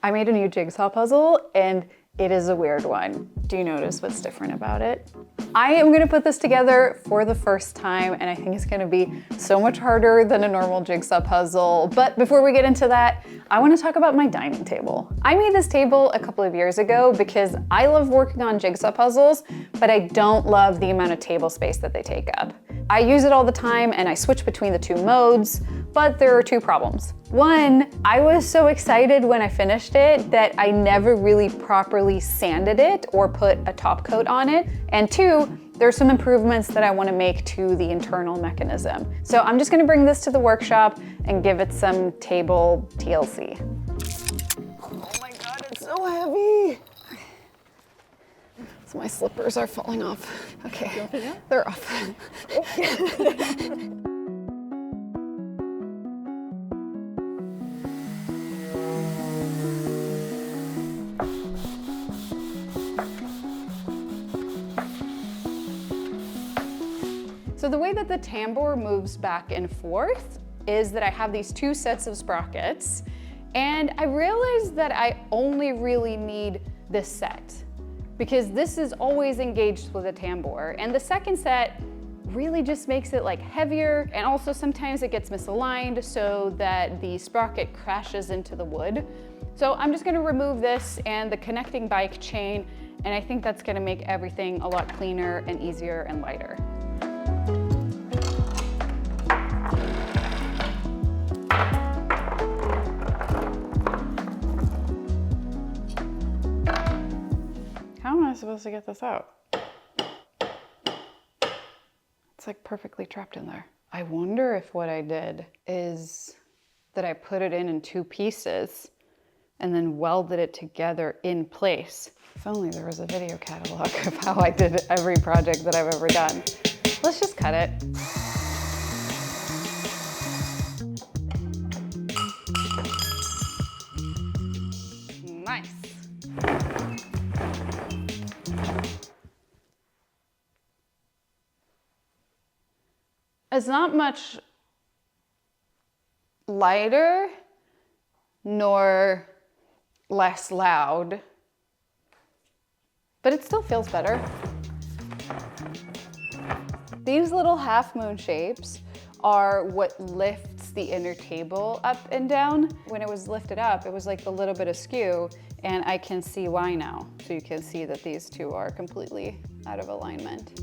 I made a new jigsaw puzzle and it is a weird one. Do you notice what's different about it? I am gonna put this together for the first time and I think it's gonna be so much harder than a normal jigsaw puzzle. But before we get into that, I wanna talk about my dining table. I made this table a couple of years ago because I love working on jigsaw puzzles, but I don't love the amount of table space that they take up. I use it all the time and I switch between the two modes, but there are two problems. One, I was so excited when I finished it that I never really properly sanded it or put a top coat on it. And two, there's some improvements that I want to make to the internal mechanism. So I'm just going to bring this to the workshop and give it some table TLC. Oh my God, it's so heavy. So my slippers are falling off. Okay, they're off. So the way that the tambour moves back and forth is that I have these two sets of sprockets, and I realized that I only really need this set because this is always engaged with a tambour, and the second set really just makes it like heavier, and also sometimes it gets misaligned so that the sprocket crashes into the wood. So I'm just gonna remove this and the connecting bike chain, and I think that's gonna make everything a lot cleaner and easier and lighter. How am I supposed to get this out? It's like perfectly trapped in there. I wonder if what I did is that I put it in two pieces and then welded it together in place. If only there was a video catalog of how I did every project that I've ever done. Let's just cut it. Nice. It's not much lighter nor less loud, but it still feels better. These little half moon shapes are what lifts the inner table up and down. When it was lifted up, it was like a little bit askew, and I can see why now. So you can see that these two are completely out of alignment.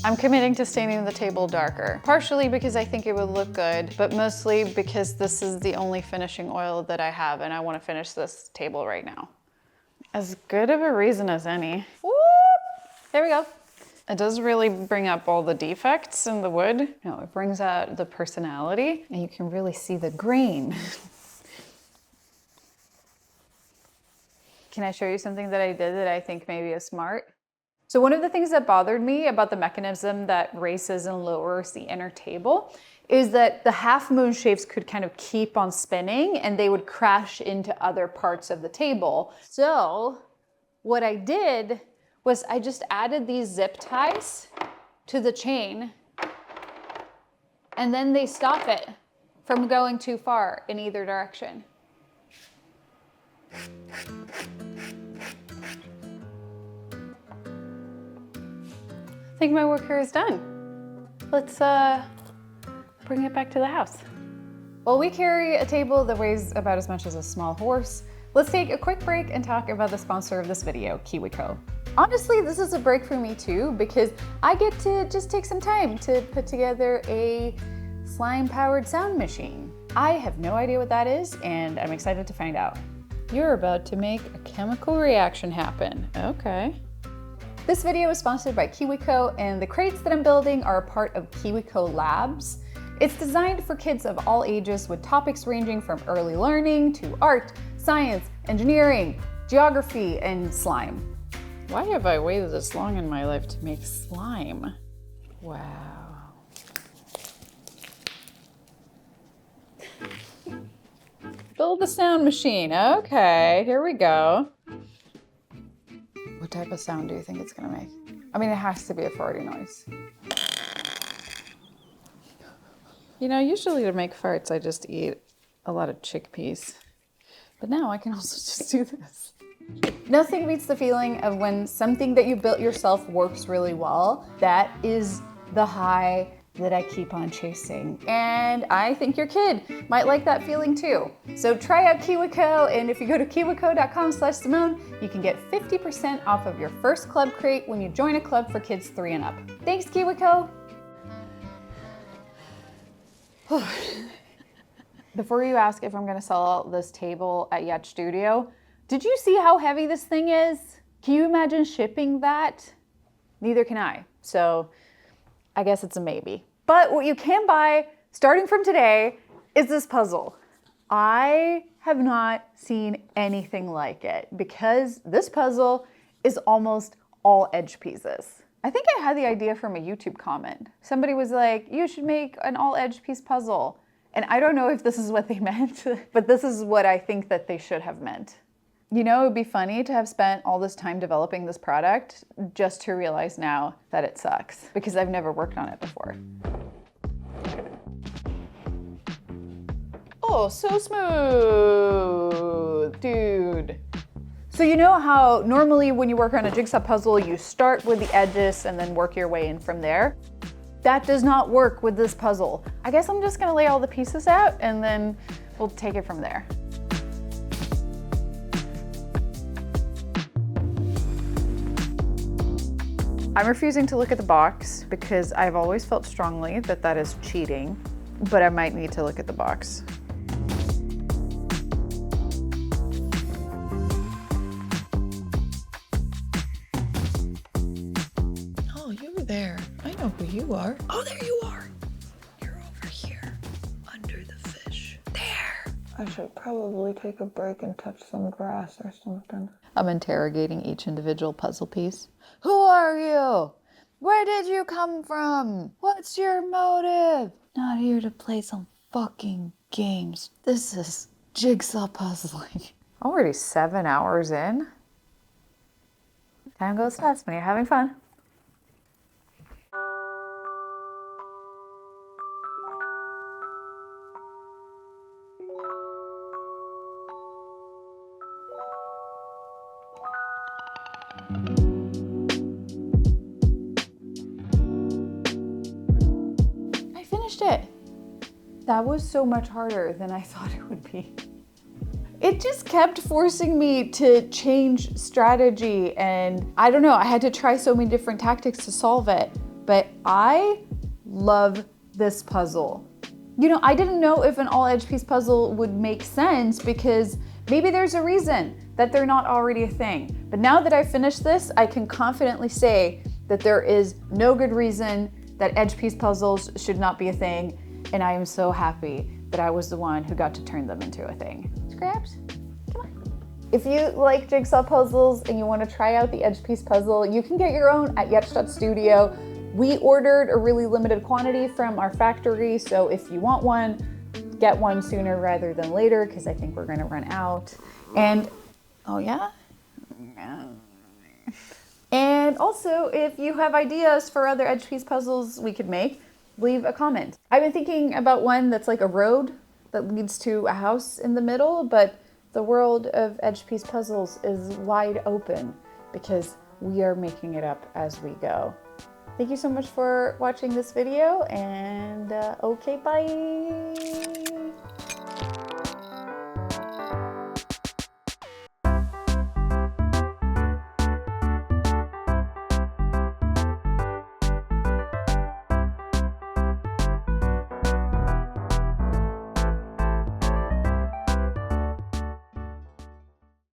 I'm committing to staining the table darker, partially because I think it would look good, but mostly because this is the only finishing oil that I have and I want to finish this table right now. As good of a reason as any. Whoop! There we go. It does really bring up all the defects in the wood. No, it brings out the personality and you can really see the grain. Can I show you something that I did that I think maybe is smart? So one of the things that bothered me about the mechanism that raises and lowers the inner table is that the half moon shapes could kind of keep on spinning and they would crash into other parts of the table. So what I did was I just added these zip ties to the chain and then they stop it from going too far in either direction. I think my work here is done. Let's bring it back to the house. While we carry a table that weighs about as much as a small horse, let's take a quick break and talk about the sponsor of this video, KiwiCo. Honestly, this is a break for me too, because I get to just take some time to put together a slime-powered sound machine. I have no idea what that is, and I'm excited to find out. You're about to make a chemical reaction happen. Okay. This video is sponsored by KiwiCo, and the crates that I'm building are a part of KiwiCo Labs. It's designed for kids of all ages with topics ranging from early learning to art, science, engineering, geography, and slime. Why have I waited this long in my life to make slime? Wow. Build the sound machine. Okay, here we go. What type of sound do you think it's gonna make? I mean, it has to be a farty noise. You know, usually to make farts, I just eat a lot of chickpeas. But now I can also just do this. Nothing beats the feeling of when something that you built yourself works really well. That is the high that I keep on chasing. And I think your kid might like that feeling too. So try out KiwiCo, and if you go to kiwico.com/Simone, you can get 50% off of your first club crate when you join a club for kids 3 and up. Thanks, KiwiCo. Before you ask if I'm gonna sell this table at Yacht Studio, did you see how heavy this thing is? Can you imagine shipping that? Neither can I, so I guess it's a maybe. But what you can buy, starting from today, is this puzzle. I have not seen anything like it because this puzzle is almost all edge pieces. I think I had the idea from a YouTube comment. Somebody was like, you should make an all edge piece puzzle. And I don't know if this is what they meant, but this is what I think that they should have meant. You know, it would be funny to have spent all this time developing this product just to realize now that it sucks because I've never worked on it before. Oh, so smooth, dude. So you know how normally when you work on a jigsaw puzzle, you start with the edges and then work your way in from there? That does not work with this puzzle. I guess I'm just gonna lay all the pieces out and then we'll take it from there. I'm refusing to look at the box because I've always felt strongly that that is cheating, but I might need to look at the box. Oh, you were there. I know who you are. Oh, there you are. You're over here, under the fish. There. I should probably take a break and touch some grass or something. I'm interrogating each individual puzzle piece. Who are you? Where did you come from? What's your motive? Not here to play some fucking games. This is jigsaw puzzling. Already 7 hours in. Time goes fast when you're having fun. I finished it. That was so much harder than I thought it would be. It just kept forcing me to change strategy, and I don't know, I had to try so many different tactics to solve it, but I love this puzzle. You know, I didn't know if an all edge piece puzzle would make sense because maybe there's a reason that they're not already a thing. But now that I've finished this, I can confidently say that there is no good reason that edge piece puzzles should not be a thing, and I am so happy that I was the one who got to turn them into a thing. Scraps, come on. If you like jigsaw puzzles and you want to try out the edge piece puzzle, you can get your own at Studio. We ordered a really limited quantity from our factory, so if you want one, get one sooner rather than later because I think we're going to run out. And, oh yeah? And also, if you have ideas for other edge piece puzzles we could make, leave a comment. I've been thinking about one that's like a road that leads to a house in the middle, but the world of edge piece puzzles is wide open because we are making it up as we go. Thank you so much for watching this video, and okay, bye.